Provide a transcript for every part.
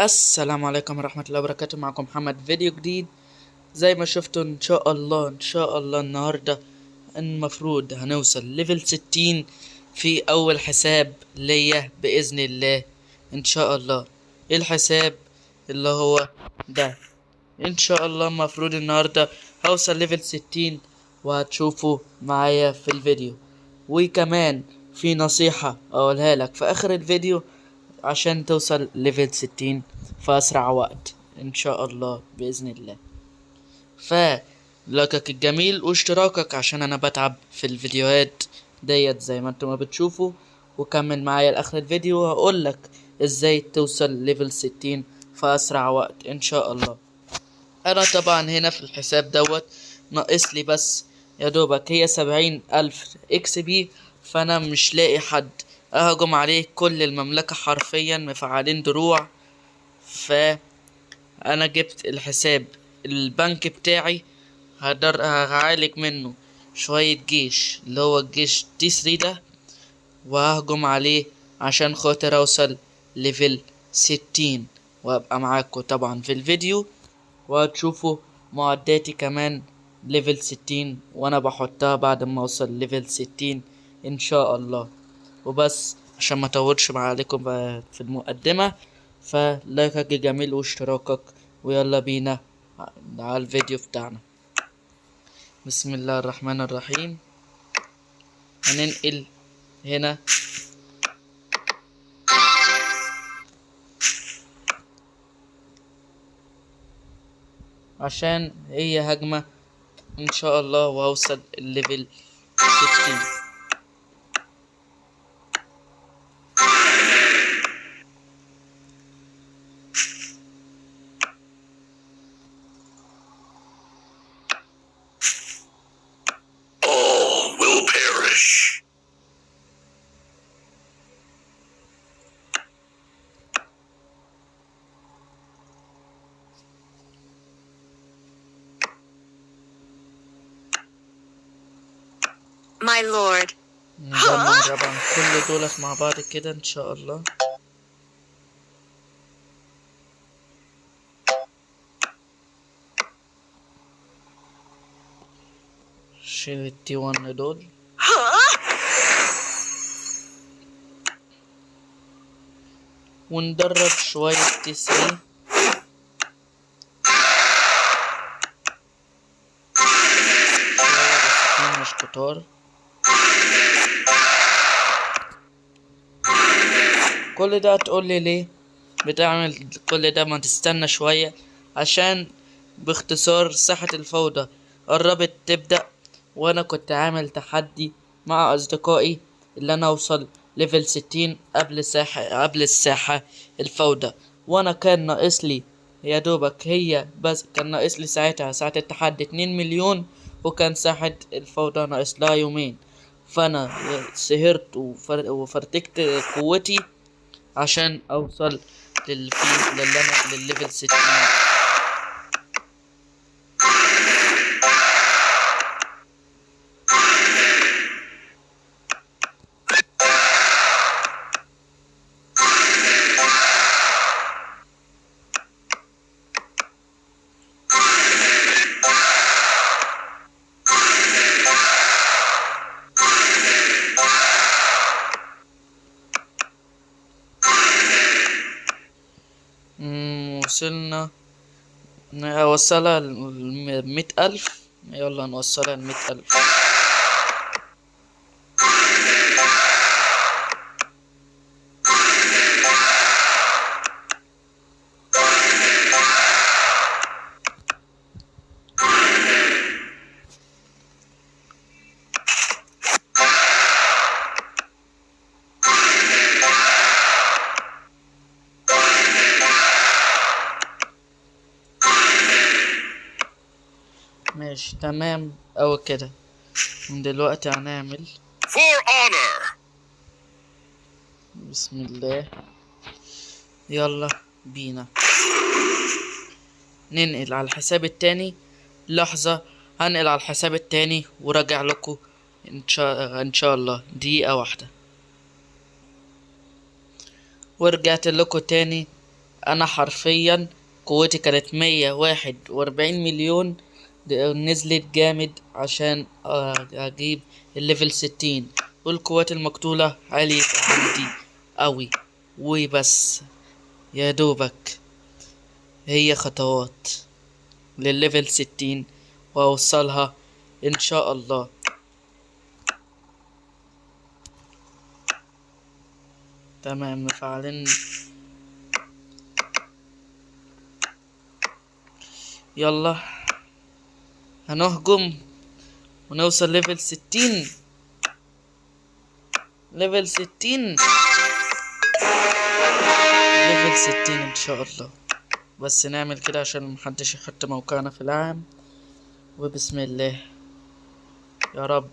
السلام عليكم ورحمة الله وبركاته. معكم محمد، فيديو جديد. زي ما شفتوا ان شاء الله النهاردة المفروض هنوصل ليفل 60 في اول حساب ليا بإذن الله. ان شاء الله ايه الحساب اللي هو ده؟ ان شاء الله المفروض النهاردة هوصل ليفل 60 وهتشوفوا معايا في الفيديو. وكمان في نصيحة اقولها لك في اخر الفيديو عشان توصل ليفل 60 في اسرع وقت ان شاء الله باذن الله. فلايكك الجميل واشتراكك عشان انا بتعب في الفيديوهات ديت زي ما انتم ما بتشوفوا. وكمل معايا لاخر الفيديو وهقولك ازاي توصل ليفل 60 في اسرع وقت ان شاء الله. انا طبعا هنا في الحساب دوت ناقص لي بس يا دوبك هي 70,000 اكس بي. فانا مش لاقي حد اهجم عليه، كل المملكة حرفيا مفعلين دروع. فانا جبت الحساب البنك بتاعي، هعالج منه شوية جيش اللي هو الجيش تي 3 ده، وههجم عليه عشان خاطر اوصل ليفل 60 وابقى معاكم طبعا في الفيديو. وهتشوفوا معداتي كمان ليفل 60 وانا بحطها بعد ما اوصل ليفل 60 ان شاء الله. وبس عشان ما اطولش عليكم في المقدمة، فلايكك جميل واشتراكك، ويلا بينا على الفيديو بتاعنا. بسم الله الرحمن الرحيم. هننقل هنا عشان هي هجمة ان شاء الله وهوصل الليفل 60. All will perish. My lord. نجمع طبعا كل دولت مع بعض كده ان شاء الله. شيل التي 1 دول. وندرب شوية تي 3. مش كتار. كل ده هتقول لي ليه بتعمل كل ده؟ ما تستنى شوية، عشان باختصار ساحة الفوضى قربت تبدأ. وانا كنت عامل تحدي مع اصدقائي اللي انا اوصل ليفل 60 قبل الساحة الفوضى. وانا كان ناقص لي يا دوبك هي بس، كان ناقص لي ساعتها ساعة التحدي 2 مليون، وكان ساحة الفوضى ناقص لها يومين. فانا سهرت وفرتكت قوتي عشان اوصل للليفل 60. وصلنا نوصلها 100,000. يلا نوصلها 100,000. ماشي تمام اوي كده. دلوقتي هنعمل For honor. بسم الله. يلا بينا ننقل على الحساب التاني. لحظة، هنقل على الحساب التاني وراجع لكم ان شاء الله دقيقة واحدة. ورجعت لكم تاني انا حرفيا قوتي كانت 141 مليون، نزلت جامد عشان اجيب الليفل 60. والقوات المقتولة عالية عندي قوي. وبس يا دوبك هي خطوات للليفل 60 واوصلها ان شاء الله. تمام، مفعلين. يلا هنهجم ونوصل ليفل 60. ليفل 60 ليفل 60 ان شاء الله. بس نعمل كده عشان محدش يحط موقعنا في العام. وبسم الله. يا رب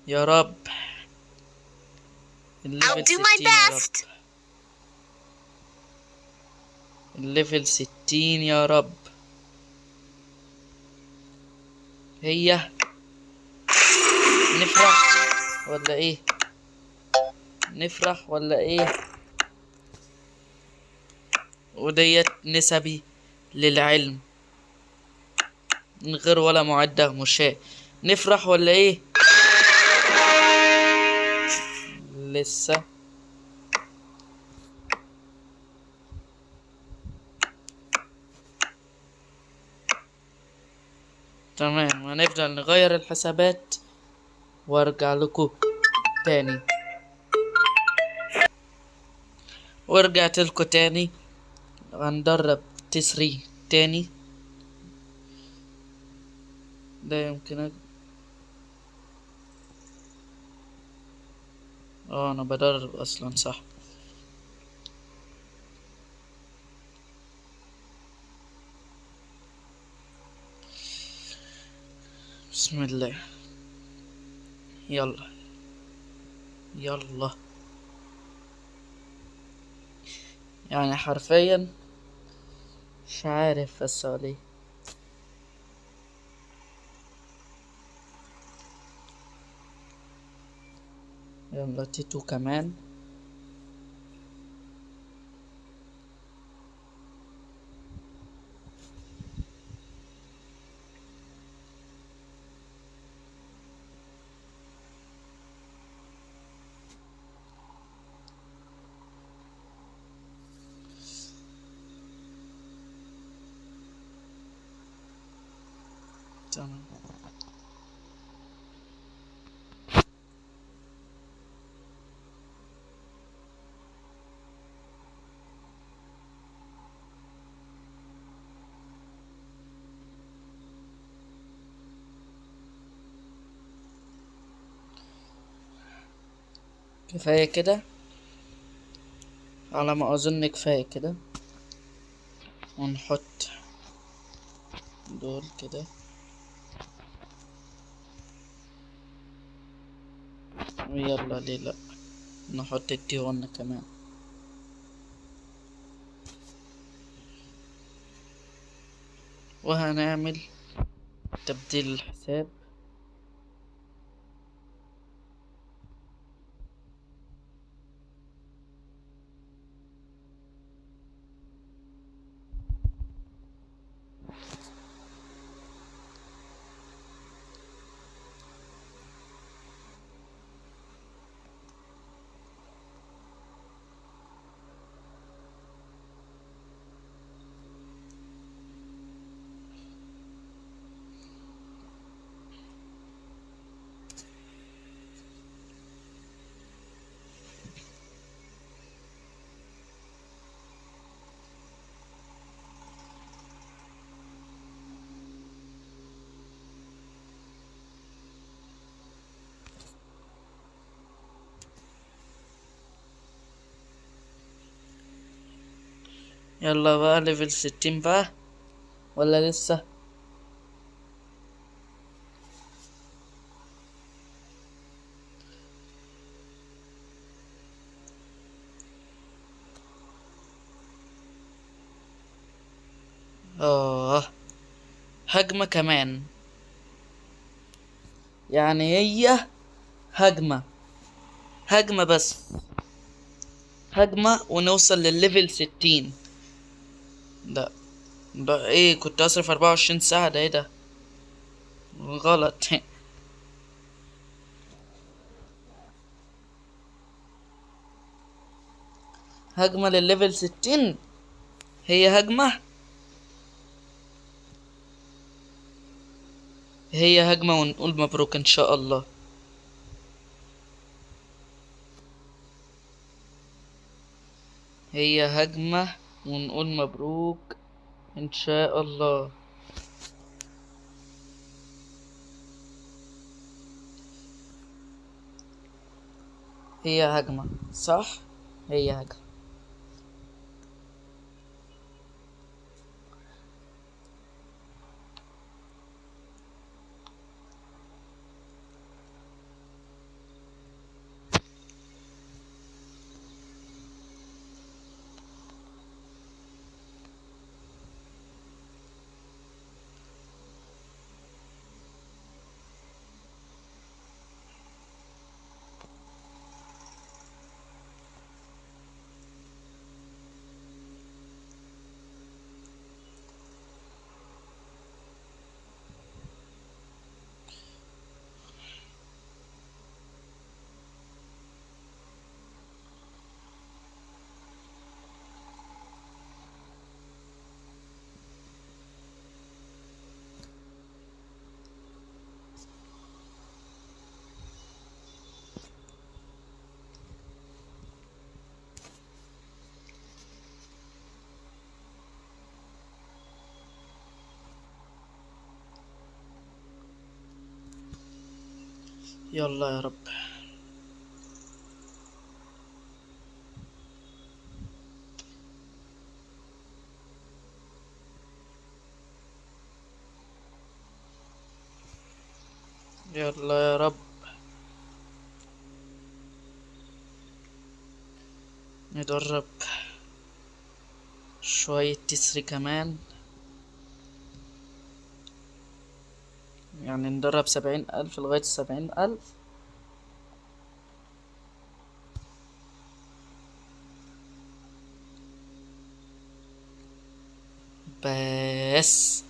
يا رب الليفل 60 يا رب. الليفل 60 يا رب. هي نفرح ولا ايه؟ نفرح ولا ايه؟ وديت نسبي للعلم من غير ولا معدة مشاة. نفرح ولا ايه؟ لسه. تمام، هنفضل نغير الحسابات وارجع لكم تاني. ورجعت لكم تاني. هندرب تسري تاني. ده يمكن انا بدرب اصلا، صح. بسم الله. يلا يلا. يعني حرفيا مش عارف بس عليه. يلا تيتو كمان. تمام. كفاية كده، على ما اظن كفاية كده. ونحط دول كده. ويلا ليه لا، نحط التيون كمان. وهنعمل تبديل الحساب. يلا بقى ليفل 60 بقى ولا لسه؟ هجمة كمان. يعني هي هجمة بس. هجمة ونوصل للليفل 60. ده ايه؟ كنت اصرف 24 ساعة، ده ايه ده؟ غلط. هجمة للليفل 60. هي هجمة هي هجمة ونقول مبروك ان شاء الله. هي هجمة ونقول مبروك ان شاء الله. هي هجمة صح. هي هجمة. يلا يا رب. يلا يا رب. ندرب شوية تسري كمان، يعني ندرب 70,000 لغاية 70,000. بس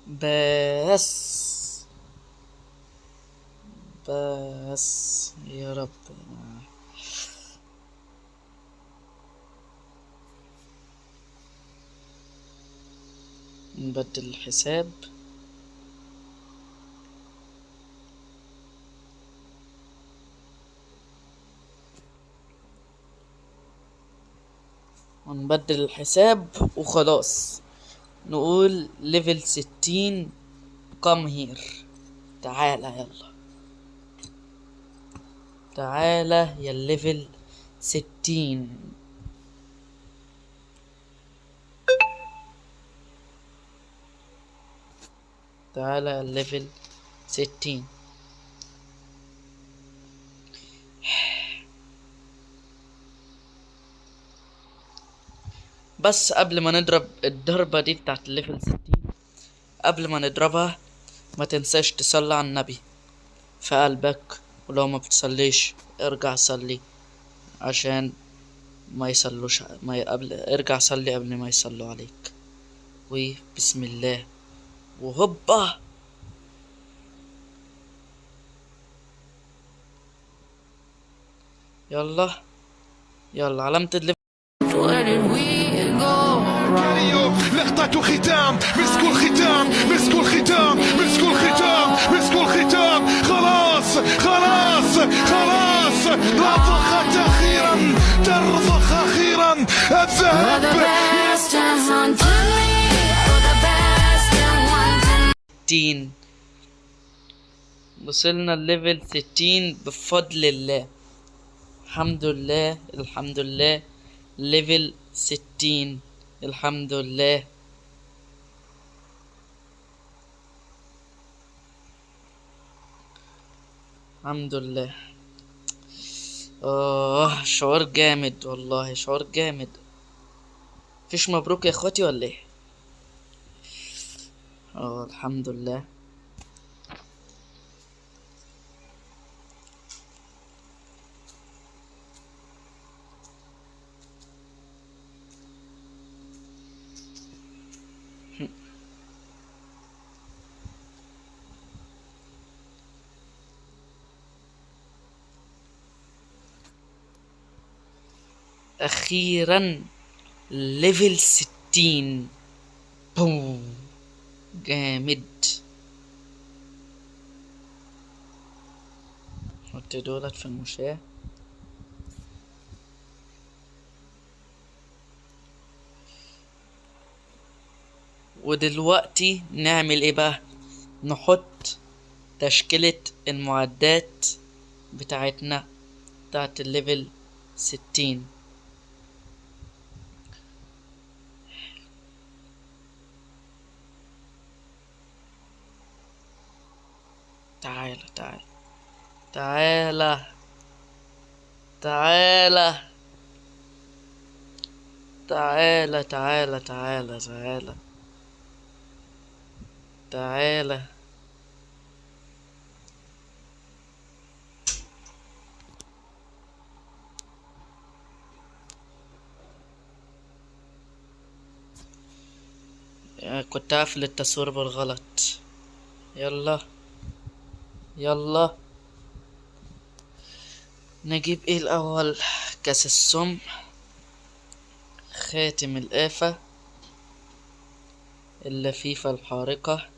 بس بس يا رب. نبدل الحساب. ونبدل الحساب وخلاص. نقول ليفل 60. come here. تعالى يلا. تعالى يا الليفل 60. تعالى يا الليفل 60. بس قبل ما نضرب الضربة دي بتاعت الليفل 60، قبل ما نضربها ما تنساش تصلي على النبي في قلبك، ولو ما بتصليش ارجع صلي عشان ما يصلوش، ما قبل ارجع صلي قبل ما يصلوا عليك. وبسم الله وهوبا. يلا يلا علامة الليفل. لقطة ختام، مسكوا الختام، مسكوا الختام، مسكوا الختام، مسكوا الختام. خلاص خلاص خلاص. رضخت أخيرا، ترضخ أخيرا الذهب. 60. وصلنا الليفل 60 بفضل الله. الحمد لله الحمد لله. ليفل 60 الحمد لله. الحمد لله. شعور جامد والله، شعور جامد. فيش مبروك يا اخواتي ولا ايه؟ الحمد لله. اخيرا ليفل 60. بوم، جامد. حط دولت في المشاة. ودلوقتي نعمل ايه بقى؟ نحط تشكيلة المعدات بتاعتنا بتاعت الليفل 60. تعالى تعالى تعالى تعالى تعالى تعالى تعالى تعالى تعالى. كنت قافل التصوير بالغلط. يلا يلا نجيب ايه الاول؟ كاس السم، خاتم الآفة، اللفيفة الحارقة،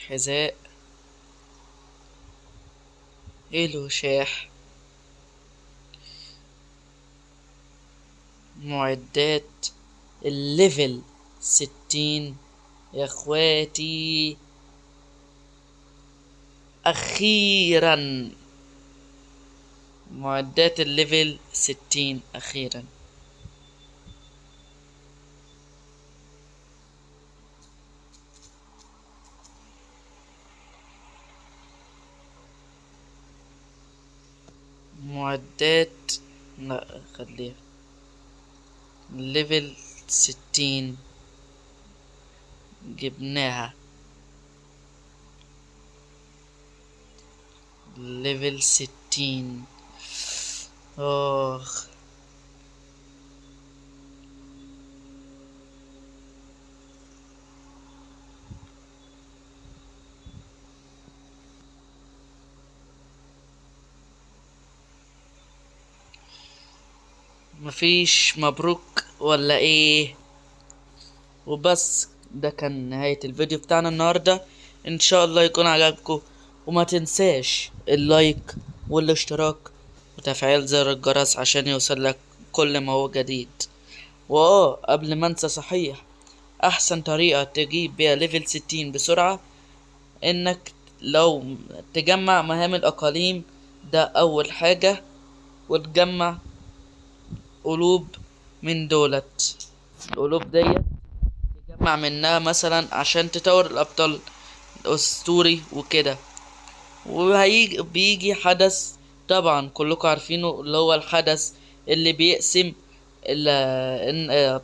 حذاء، الوشاح، معدات الليفل 60 يا اخواتي. اخيرا معدات الليفل 60 اخيرا. معدات، لا خليها ليفل 60 جبناها. ليفل 60. اخ مفيش مبروك ولا ايه؟ وبس، ده كان نهاية الفيديو بتاعنا النهاردة. ان شاء الله يكون عجبكم، وما تنساش اللايك والاشتراك وتفعيل زر الجرس عشان يوصل لك كل ما هو جديد. قبل ما انسى صحيح، احسن طريقة تجيب بيها ليفل 60 بسرعة انك لو تجمع مهام الاقاليم، ده اول حاجة، وتجمع قلوب من دولت. القلوب ديت تجمع منها مثلا عشان تطور الابطال الاسطوري وكده. بيجي حدث طبعا كلكم عارفينه، اللي هو الحدث اللي بيقسم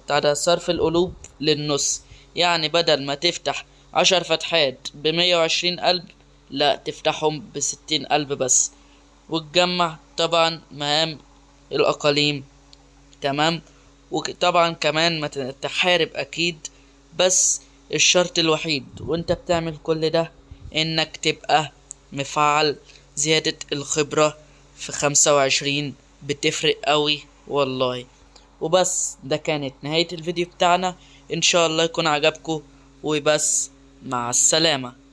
بتاع ده صرف القلوب للنص. يعني بدل ما تفتح 10 فتحات ب120 قلب، لا تفتحهم ب60 قلب بس. وتجمع طبعا مهام الاقاليم، تمام. وطبعا كمان ما تحارب اكيد، بس الشرط الوحيد وانت بتعمل كل ده انك تبقى مفعل زيادة الخبرة في 25، بتفرق قوي والله. وبس، ده كانت نهاية الفيديو بتاعنا. ان شاء الله يكون عجبكم، وبس مع السلامة.